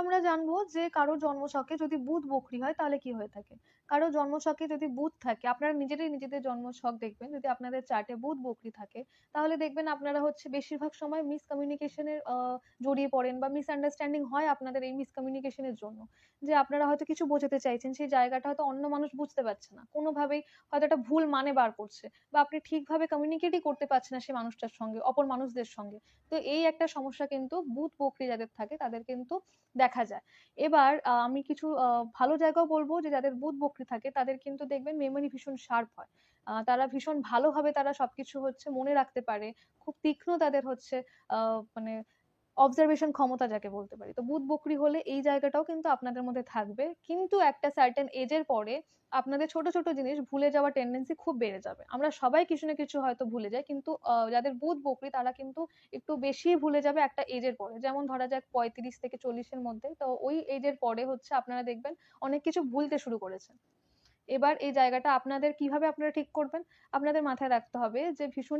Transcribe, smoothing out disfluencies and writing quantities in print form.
আমরা জানবো যে কারো জন্মছকে যদি বুধ বকরি হয় তাহলে কি হয়ে থাকে। কারো জন্মছকে যদি বুধ থাকে, আপনারা নিজেরাই নিজেদের জন্মছক দেখবেন, যদি আপনাদের চার্টে বুধ বকরি থাকে তাহলে দেখবেন আপনারা হচ্ছে বেশিরভাগ সময় মিসকমিউনিকেশনের জড়িয়ে পড়েন, বা মিসআন্ডারস্ট্যান্ডিং হয় আপনাদের এই মিসকমিউনিকেশনের জন্য। যে আপনারা হয়তো কিছু বোঝাতে চাইছেন, সেই জায়গাটা হয়তো অন্য মানুষ বুঝতে পারছে না, কোনোভাবেই হয়তো একটা ভুল মানে বার করছে, বা আপনি ঠিকভাবে কমিউনিকেটই করতে পারছেন না সেই মানুষটার সঙ্গে, অপর মানুষদের সঙ্গে। তো এই একটা সমস্যা কিন্তু বুধ বকরি যাদের থাকে তাদের কিন্তু দেখা যায়। এবার আমি কিছু ভালো জায়গাও বলবো, যে যাদের বুধ বকরি থাকে তাদের কিন্তু দেখবেন মেমোরি ভীষণ শার্প হয়। তারা ভীষণ ভালোভাবে তারা সবকিছু হচ্ছে মনে রাখতে পারে। খুব তীক্ষ্ণ তাদের হচ্ছে মানে অবজারভেশন ক্ষমতা যাকে বলতে পারি। তো বুধ বকরি হলে এই জায়গাটাও কিন্তু আপনাদের মধ্যে থাকবে, কিন্তু একটা সার্টেন এজের পরে আপনাদের ছোট ছোট জিনিস ভুলে যাওয়ার টেন্ডেন্সি খুব বেড়ে যাবে। আমরা সবাই কিছু না কিছু হয়তো ভুলে যাই, কিন্তু যাদের বুধ বকরি তারা কিন্তু একটু বেশি ভুলে যাবে একটা এজের পরে। যেমন ধরা যাক 35 থেকে 40-এর মধ্যে, তো ওই এজের পরে হচ্ছে আপনারা দেখবেন অনেক কিছু ভুলতে শুরু করেছেন। এবার এই জায়গাটা আপনাদের কিভাবে আপনারা ঠিক করবেন, আপনাদের মাথায় রাখতে হবে যে ভীষণই